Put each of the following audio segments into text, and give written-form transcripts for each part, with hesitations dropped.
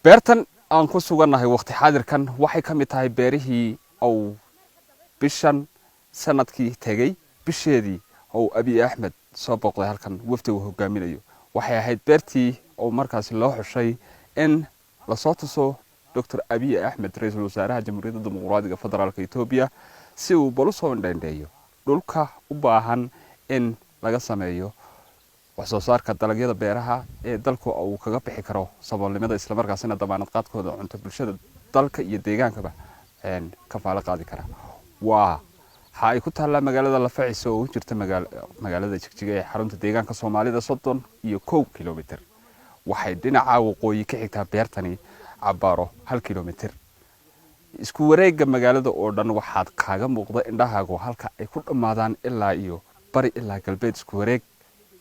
beertan aan ku sugannahay waqti xaadirkan waxay ka mid tahay beerihii oo bishan sanadkii tagay bisheedii oo Abiy Ahmed soo booqday halkan wafdiga hogaaminayo waxay ahayd beertii oo markaas loo xushay in la soo tuso Dr. Abiy Ahmed ra'iisul wasaaraha Jamhuuriyadda Dimuqraadiga Federaalka Itoobiya si uu bal u soo indhayndeeyo dhulka u baahan in laga sameeyo wax soo saarka dalagyada beeraha ee dalku uu kaga bixi karo saboolnimada isla markaasina damaanad qaadkooda cunto bulshada dalka iyo deegaankaba ka faala qaadi kara waxay ku taallaa magaalada Lafaciso oo u jirta magaalada Jigjiga ee xarunta deegaanka Soomaalida 31 kiiloomitir waxay dhinaca waqooyi ka xigtaa beertani cabaaro 1 kiiloomitir isku wareegga magaalada oo dhan waxaad kaaga muuqda indhahaagu halka ay ku dhamaadaan ilaa iyo bari ilaa galbeed isku wareeg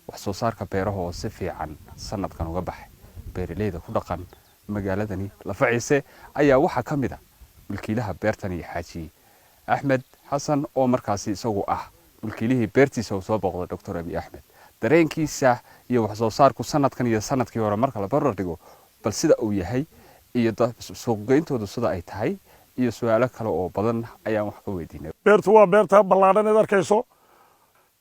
wax soo saarka beeraha oo si fiican sanadkan uga baxay beeraleyda ku dhaqan magaaladani Lafaciise ayaa waxa kamid ah mulkiilaha beertani Xaaji Ahmed Xasan oo markaasi isagu ah mulkiilihii beertiisa oo soo booqday Dr. Abiy Ahmed dareenkiisa iyo wax soo saarku sanadkan iyo sanadkii hore marka la barbar dhigo bal sida uu yahay iyo suuqgeyntoodu sida ay tahay iyo su'aalo kale oo badan ayaan wax ka weydiinay beertu waa beerta ballaaran ee arkayso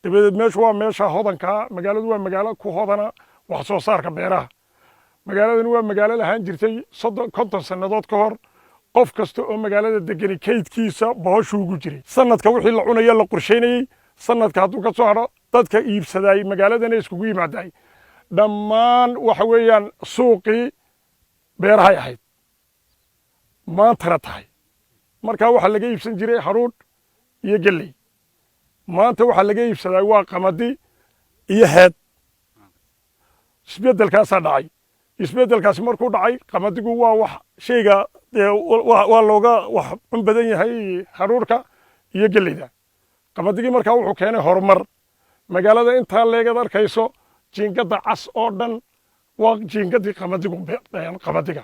dibadeed meeshu waa meesha hodanka magaaladu waa magaalo ku hodana wax soo saarka beeraha magaaladani waa magaalo lahaan jirtay 50 sanadood ka hor qof kasta oo magaalada degan kaydkiisa booshu ugu jiray sanadka wixii la cunaya la qorsheynayay sanadka hadduu ka soo haro dadka iibsaday magaaladana iskugu yimaaday dhammaan waxa weeyaan suuqii beerahay ahayd maantana tahay marka waxa laga iibsan jiray haruud iyo galley maanta waxa laga iibsaday waa qamadi iyo heed isbedelkaas dhacay isbedelkaas markuu dhacay qamadigu waa wax shayga waa looga wax badan yahay haruurka iyo galleyda qamadigi marka wuxuu keenay horumar magaalada inta leegad arkayso jiingada cas oo dhan waa jiingadii qamadiga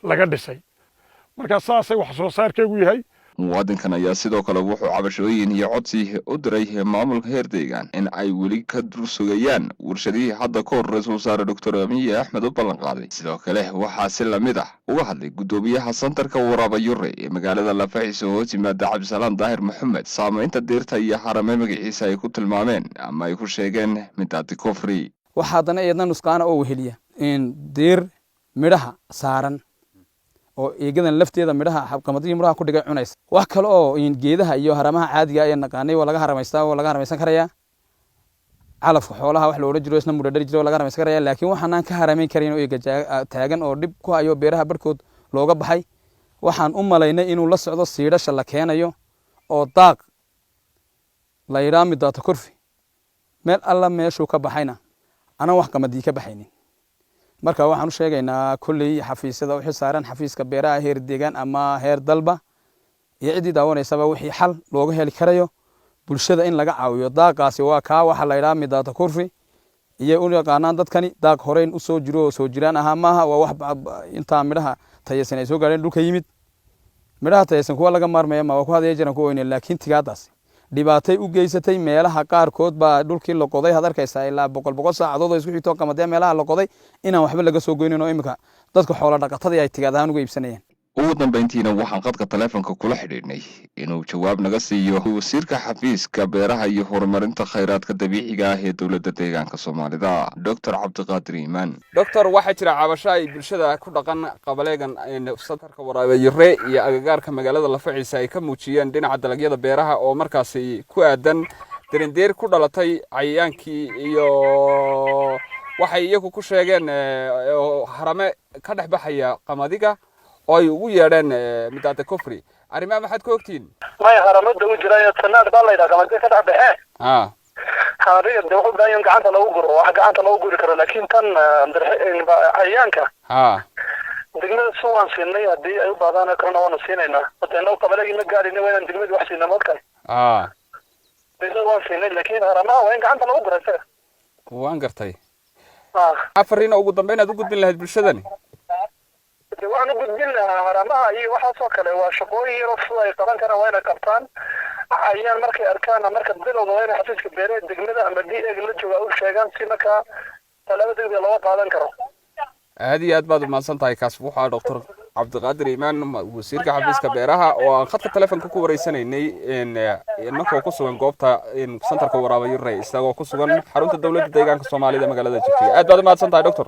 laga dhisay marka saasay wax soo saarkeegu yahay muwaadinkan ayaa sidoo kale wuxuu cabashooyin iyo codsi u diray maamulka heer deegaan in ay weli ka dursugayaan warshadihii hadda ka hor ra'iisul wasaare Dr. Abiy Ahmed u ballan qaaday sidoo kale waxaa si lamid ah uga hadlay gudoomiyaha santarka Waraabayure ee magaalada Lafaciso oo timaada Cabdisalaan Daahir Maxamed saameynta deerta iyo harame magaciisa ay ku tilmaameen ama ay ku sheegeen midaati kofri waxaadana eedna nusqaana oo weheliya in deer midhaha saaran oo eegadan lafteeda midhaha xabqamadii midhaha ku dhigay cunaysa wax kale oo geedaha iyo haramaha caadiga ah ee naqaanay waa laga haramaysan karaya calafka xoolaha wax loo oran jiro isna mudadari jiro laga haramaysan karaya laakiin waxaan ka haramayn karin oo eega taagan oo dib ku hayo beeraha barkood looga baxay waxaan u malaynay inuu la socdo siidhasha la keenayo oo daaq la yiraahdo data kurfi meel alla meeshuu ka baxayna ana wax qamadii ka baxaynin marka waxaan u sheegaynaa kulli xafiisyada u xisaaran xafiiska beeraha heer deegaan ama heer dalba iyo cidii daawaneysaba wixii xal looga heli karayo bulshada in laga caawiyo daaqaasi waa ka waxa la yiraahdo midata kurfi iyo u yaqaanaan dadkani daaq horeyn u soo jiro soo jiraan aha maaha waa wax inta midhaha tayaysan ay soo gaareen dhulka yimid midhaha tayaysan kuwa laga maarmayo ma ku hadaya jiraan ku weyneen laakiin tigaadaas dhibaatay u geysatay meelaha qaarkood baa dhulkii la qoday had arkaysaa ilaa 100 saacadood oo isku xigto qamadee meelaha la qoday inaan waxba laga soo goynin oo imika dadka xoolo dhaqatada ay tigaadaan uga iibsanayeen ugu dambeyntiina waxaan qadka taleefanka kula xidhiidhnay inuu jawaab naga siiyo wasiirka xafiiska beeraha iyo horumarinta khayraadka dabiiciga ah ee dowladda deegaanka Soomaalida Dr. Cabdiqaadir Iimaan Dr. waxa jira cabasho ay bulshada ku dhaqan qabaleegan santarka Waraabayure iyo agagaarka magaalada Lafaciise ay ka muujiyeen dhinaca dalagyada beeraha oo markaasi ku aadan darindeer ku dhalatay cayayaankii iyo waxay iyagu ku sheegeen harame ka dhex baxaya qamadiga oo ay ugu yeedheen midaata kofri arrimaha maxaad ku ogtiin may haramada u jiray sanad baa la yiraahdaa qamadiga ka dhex baxee hariga wuxuu baahan gacanta lagu guro wax gacanta lagu guri karo laakiin tan cayayaanka degmada suwan siinay hadii ay u baadaan karna waan siinayna hadana qabalagina gaarina waan degmada wax siinay markan degmada waan siinay laakiin haramaha waa in gacanta lagu guro waan gartay afarina ugu dambeyn aad u gudbin lahayd bulshadani waxaan u gudbin lahaa haramaha iyo waxa soo kale waa shaqooyin yar oo ay qaban karaan waa inay qabtaan ayaan markay arkaan marka bilowda waa inay xafiiska beeraha degmada ama DA la jooga u sheegaan si marka talaabada loo qaadan karo aad iyo aad baad umahadsan tahay kaas wuxuu Dr. Cabdiqaadir Iimaan wasiirka xafiiska beeraha oo aan khadka telefoonka ku wareysanaynay inagoo ku sugan goobta santarka Waraabayure isagoo ku sugan xarunta dawladda deegaanka Soomaalida magaalada Jigjiga aad baad umahadsan tahay doctor